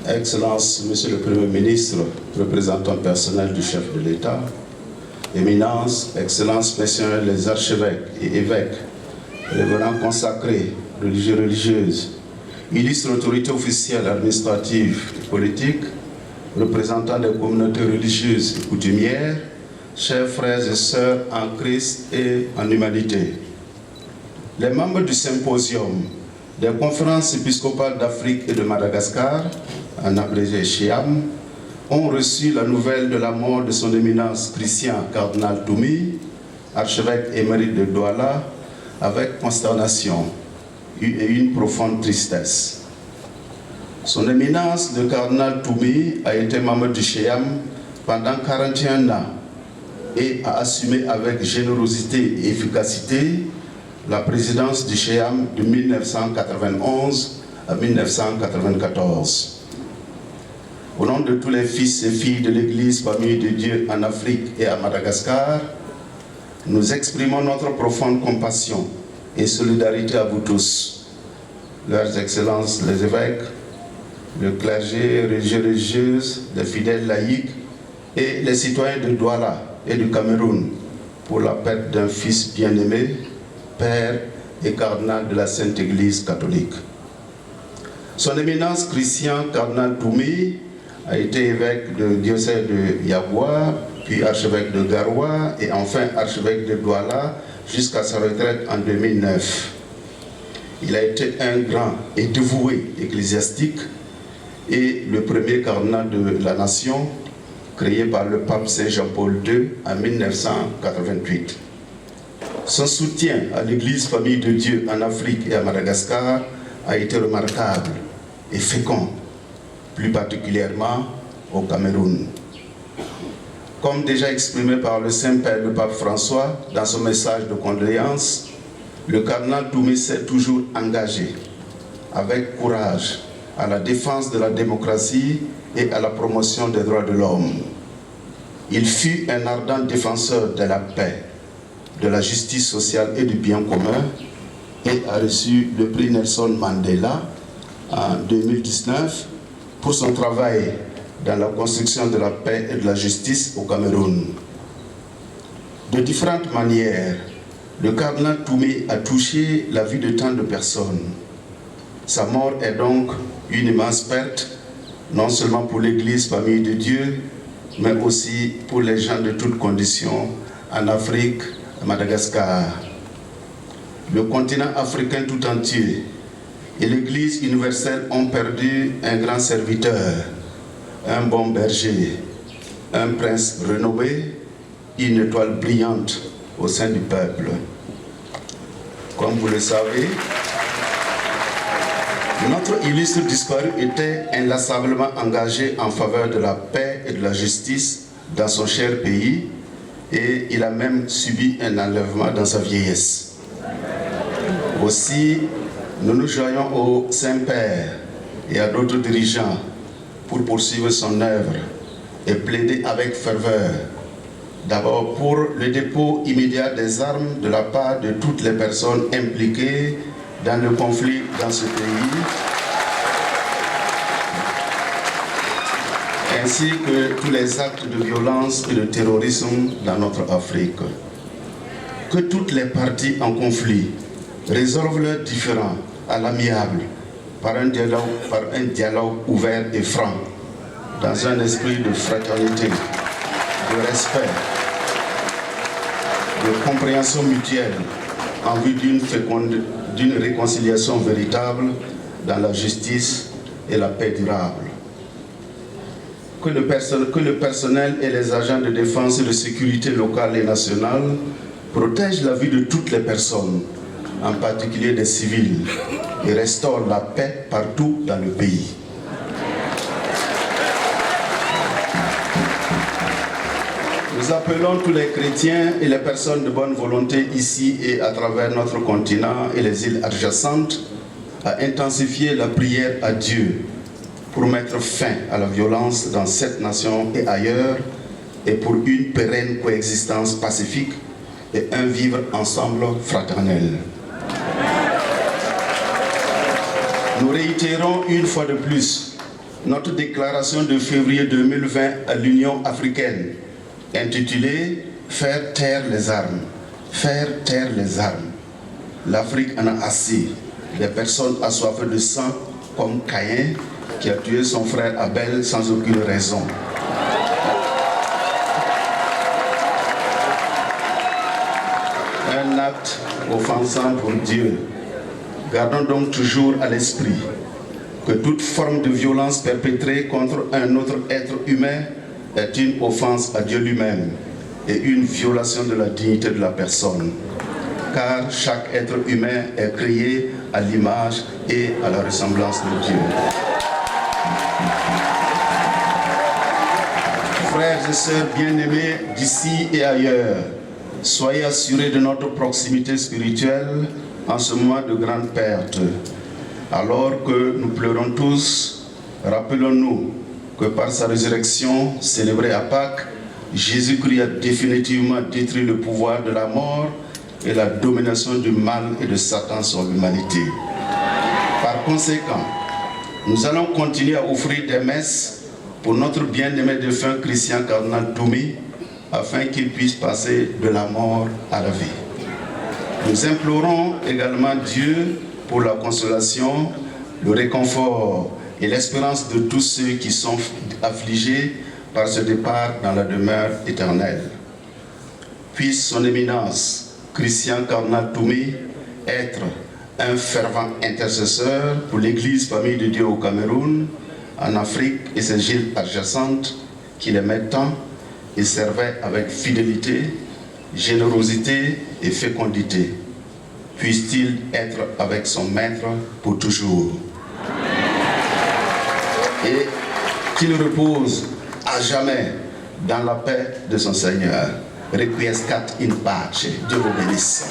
Excellences, Monsieur le Premier ministre, représentant personnel du chef de l'État, Éminences, Excellences, Messieurs les archevêques et évêques, révérends consacrés, religieux, religieuses, illustres autorités officielles, administratives et politiques, représentants des communautés religieuses et coutumières, chers frères et sœurs en Christ et en humanité. Les membres du symposium des conférences épiscopales d'Afrique et de Madagascar, en abrégé CHEAM, ont reçu la nouvelle de la mort de son éminence Christian Cardinal Toumi, archevêque émérite de Douala, avec consternation et une profonde tristesse. Son éminence, le cardinal Toumi, a été membre du CHEAM pendant 41 ans et a assumé avec générosité et efficacité la présidence du CHEAM de 1991 à 1994. Au nom de tous les fils et filles de l'Église Famille de Dieu en Afrique et à Madagascar, nous exprimons notre profonde compassion et solidarité à vous tous, leurs excellences les évêques, le clergé, religieux, religieuses, les fidèles laïcs et les citoyens de Douala et du Cameroun pour la perte d'un fils bien-aimé, père et cardinal de la Sainte Église catholique. Son éminence Christian Cardinal Toumi a été évêque de diocèse de Yaboué, puis archevêque de Garoua et enfin archevêque de Douala jusqu'à sa retraite en 2009. Il a été un grand et dévoué ecclésiastique et le premier cardinal de la nation créé par le pape Saint Jean-Paul II en 1988. Son soutien à l'Église Famille de Dieu en Afrique et à Madagascar a été remarquable et fécond, plus particulièrement au Cameroun. Comme déjà exprimé par le Saint-Père, le pape François, dans son message de condoléances, le cardinal Toumi s'est toujours engagé avec courage à la défense de la démocratie et à la promotion des droits de l'homme. Il fut un ardent défenseur de la paix, de la justice sociale et du bien commun et a reçu le prix Nelson Mandela en 2019 pour son travail dans la construction de la paix et de la justice au Cameroun. De différentes manières, le cardinal Toumi a touché la vie de tant de personnes. Sa mort est donc une immense perte, non seulement pour l'Église Famille de Dieu, mais aussi pour les gens de toutes conditions en Afrique, à Madagascar. Le continent africain tout entier et l'Église universelle ont perdu un grand serviteur, un bon berger, un prince renommé, une étoile brillante au sein du peuple. Comme vous le savez, notre illustre disparu était inlassablement engagé en faveur de la paix et de la justice dans son cher pays et il a même subi un enlèvement dans sa vieillesse. Aussi, nous nous joignons au Saint-Père et à d'autres dirigeants pour poursuivre son œuvre et plaider avec ferveur, d'abord pour le dépôt immédiat des armes de la part de toutes les personnes impliquées dans le conflit dans ce pays, ainsi que tous les actes de violence et de terrorisme dans notre Afrique. Que toutes les parties en conflit résolvent leurs différends à l'amiable par un dialogue ouvert et franc, dans un esprit de fraternité, de respect, de compréhension mutuelle, en vue d'une réconciliation véritable dans la justice et la paix durable. Que le personnel et les agents de défense et de sécurité locale et nationale protègent la vie de toutes les personnes, en particulier des civils, et restaurent la paix partout dans le pays. Nous appelons tous les chrétiens et les personnes de bonne volonté ici et à travers notre continent et les îles adjacentes à intensifier la prière à Dieu pour mettre fin à la violence dans cette nation et ailleurs et pour une pérenne coexistence pacifique et un vivre ensemble fraternel. Nous réitérons une fois de plus notre déclaration de février 2020 à l'Union africaine, intitulée « Faire taire les armes ». Faire taire les armes. L'Afrique en a assez. Des personnes assoiffées de sang comme Caïn qui a tué son frère Abel sans aucune raison. Un acte offensant pour Dieu. Gardons donc toujours à l'esprit que toute forme de violence perpétrée contre un autre être humain est une offense à Dieu lui-même et une violation de la dignité de la personne. Car chaque être humain est créé à l'image et à la ressemblance de Dieu. Frères et sœurs bien-aimés d'ici et ailleurs, soyez assurés de notre proximité spirituelle en ce moment de grande perte. Alors que nous pleurons tous, rappelons-nous que par sa résurrection célébrée à Pâques, Jésus-Christ a définitivement détruit le pouvoir de la mort et la domination du mal et de Satan sur l'humanité. Par conséquent, nous allons continuer à offrir des messes pour notre bien-aimé défunt Christian Cardinal Toumi, afin qu'il puisse passer de la mort à la vie. Nous implorons également Dieu pour la consolation, le réconfort et l'espérance de tous ceux qui sont affligés par ce départ dans la demeure éternelle. Puisse son éminence, Christian Cardinal Toumi, être un fervent intercesseur pour l'Église Famille de Dieu au Cameroun, en Afrique et ses îles adjacentes qu'il aimait tant et servait avec fidélité, générosité et fécondité. Puisse-t-il être avec son maître pour toujours. Et qu'il repose à jamais dans la paix de son Seigneur. Requiescat in pace. Dieu vous bénisse.